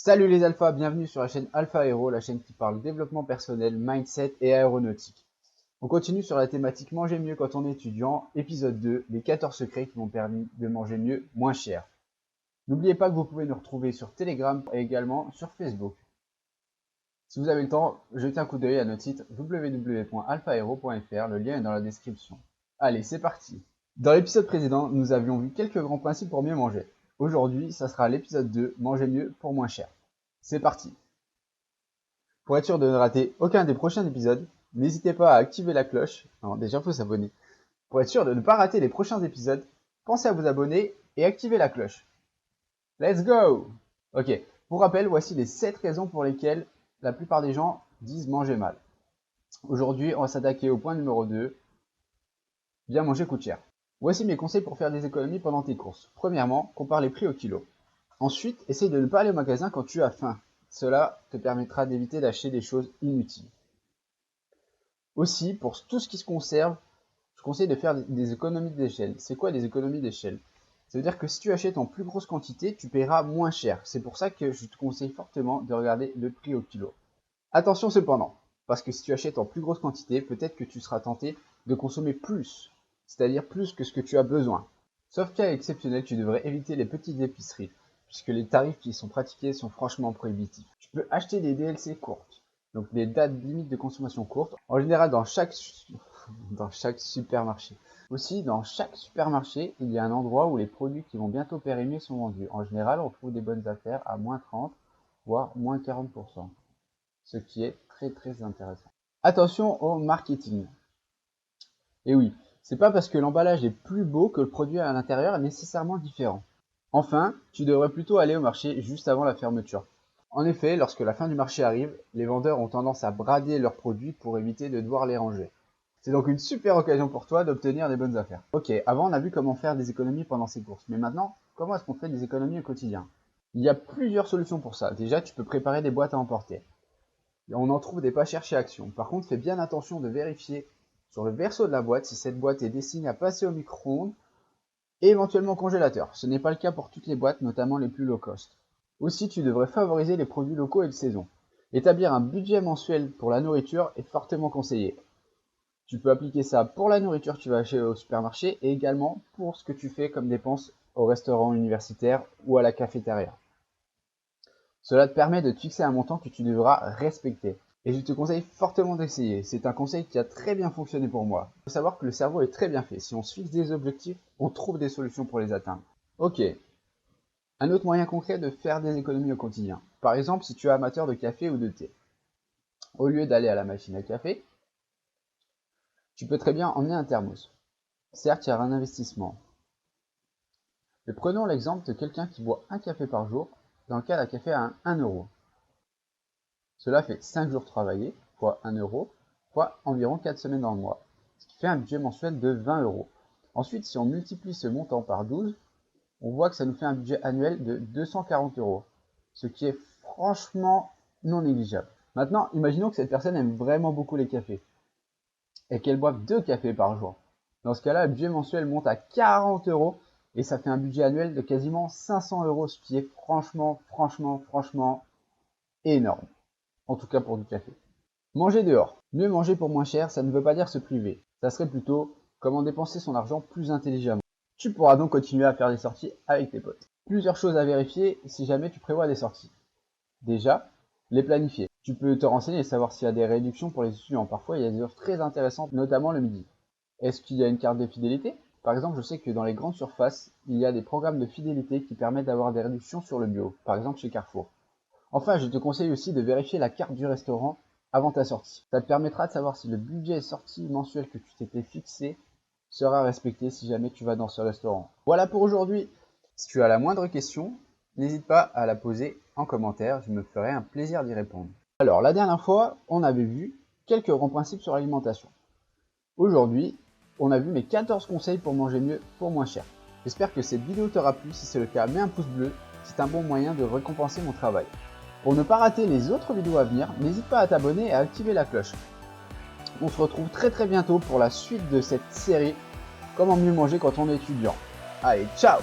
Salut les alphas, bienvenue sur la chaîne Alpha Hero, la chaîne qui parle développement personnel, mindset et aéronautique. On continue sur la thématique manger mieux quand on est étudiant, épisode 2, les 14 secrets qui m'ont permis de manger mieux, moins cher. N'oubliez pas que vous pouvez nous retrouver sur Telegram et également sur Facebook. Si vous avez le temps, jetez un coup d'œil à notre site www.alphahero.fr, le lien est dans la description. Allez, c'est parti. Dans l'épisode précédent, nous avions vu quelques grands principes pour mieux manger. Aujourd'hui, ça sera l'épisode 2, manger mieux pour moins cher. C'est parti. Pour être sûr de ne rater aucun des prochains épisodes, n'hésitez pas à activer la cloche. Non, déjà, il faut s'abonner. Pour être sûr de ne pas rater les prochains épisodes, pensez à vous abonner et activer la cloche. Let's go! Ok, pour rappel, voici les 7 raisons pour lesquelles la plupart des gens disent manger mal. Aujourd'hui, on va s'attaquer au point numéro 2. Bien manger coûte cher. Voici mes conseils pour faire des économies pendant tes courses. Premièrement, compare les prix au kilo. Ensuite, essaye de ne pas aller au magasin quand tu as faim. Cela te permettra d'éviter d'acheter des choses inutiles. Aussi, pour tout ce qui se conserve, je conseille de faire des économies d'échelle. C'est quoi des économies d'échelle? Ça veut dire que si tu achètes en plus grosse quantité, tu paieras moins cher. C'est pour ça que je te conseille fortement de regarder le prix au kilo. Attention cependant, parce que si tu achètes en plus grosse quantité, peut-être que tu seras tenté de consommer plus, c'est-à-dire plus que ce que tu as besoin. Sauf cas exceptionnel, tu devrais éviter les petites épiceries, puisque les tarifs qui sont pratiqués sont franchement prohibitifs. Tu peux acheter des DLC courtes, donc des dates limites de consommation courtes, en général dans chaque supermarché. Aussi, dans chaque supermarché, il y a un endroit où les produits qui vont bientôt périmer sont vendus. En général, on trouve des bonnes affaires à moins 30, voire moins 40%. Ce qui est très intéressant. Attention au marketing. Et oui, c'est pas parce que l'emballage est plus beau que le produit à l'intérieur est nécessairement différent. Enfin, tu devrais plutôt aller au marché juste avant la fermeture. En effet, lorsque la fin du marché arrive, les vendeurs ont tendance à brader leurs produits pour éviter de devoir les ranger. C'est donc une super occasion pour toi d'obtenir des bonnes affaires. Ok, avant on a vu comment faire des économies pendant ses courses, mais maintenant, comment est-ce qu'on fait des économies au quotidien? Il y a plusieurs solutions pour ça. Déjà, tu peux préparer des boîtes à emporter. On en trouve des pas chers chez Action. Par contre, fais bien attention de vérifier sur le verso de la boîte si cette boîte est destinée à passer au micro-ondes et éventuellement au congélateur. Ce n'est pas le cas pour toutes les boîtes, notamment les plus low cost. Aussi, tu devrais favoriser les produits locaux et de saison. Établir un budget mensuel pour la nourriture est fortement conseillé. Tu peux appliquer ça pour la nourriture que tu vas acheter au supermarché et également pour ce que tu fais comme dépenses au restaurant universitaire ou à la cafétéria. Cela te permet de te fixer un montant que tu devras respecter. Et je te conseille fortement d'essayer. C'est un conseil qui a très bien fonctionné pour moi. Il faut savoir que le cerveau est très bien fait. Si on se fixe des objectifs, on trouve des solutions pour les atteindre. Ok. Un autre moyen concret de faire des économies au quotidien. Par exemple, si tu es amateur de café ou de thé. Au lieu d'aller à la machine à café, tu peux très bien emmener un thermos. Certes, il y a un investissement. Mais prenons l'exemple de quelqu'un qui boit un café par jour, dans le cas d'un café à 1 euro. Cela fait 5 jours travaillés, fois 1 euro, fois environ 4 semaines dans le mois, ce qui fait un budget mensuel de 20 euros. Ensuite, si on multiplie ce montant par 12, on voit que ça nous fait un budget annuel de 240 euros, ce qui est franchement non négligeable. Maintenant, imaginons que cette personne aime vraiment beaucoup les cafés, et qu'elle boive 2 cafés par jour. Dans ce cas-là, le budget mensuel monte à 40 euros, et ça fait un budget annuel de quasiment 500 euros, ce qui est franchement énorme. En tout cas pour du café. Manger dehors. Mieux manger pour moins cher, ça ne veut pas dire se priver. Ça serait plutôt comment dépenser son argent plus intelligemment. Tu pourras donc continuer à faire des sorties avec tes potes. Plusieurs choses à vérifier si jamais tu prévois des sorties. Déjà, les planifier. Tu peux te renseigner et savoir s'il y a des réductions pour les étudiants. Parfois, il y a des offres très intéressantes, notamment le midi. Est-ce qu'il y a une carte de fidélité? Par exemple, je sais que dans les grandes surfaces, il y a des programmes de fidélité qui permettent d'avoir des réductions sur le bio, par exemple chez Carrefour. Enfin, je te conseille aussi de vérifier la carte du restaurant avant ta sortie. Ça te permettra de savoir si le budget sortie mensuel que tu t'étais fixé sera respecté si jamais tu vas dans ce restaurant. Voilà pour aujourd'hui. Si tu as la moindre question, n'hésite pas à la poser en commentaire, je me ferai un plaisir d'y répondre. Alors, la dernière fois, on avait vu quelques grands principes sur l'alimentation. Aujourd'hui, on a vu mes 14 conseils pour manger mieux pour moins cher. J'espère que cette vidéo t'aura plu. Si c'est le cas, mets un pouce bleu, c'est un bon moyen de récompenser mon travail. Pour ne pas rater les autres vidéos à venir, n'hésite pas à t'abonner et à activer la cloche. On se retrouve très bientôt pour la suite de cette série Comment mieux manger quand on est étudiant. Allez, ciao!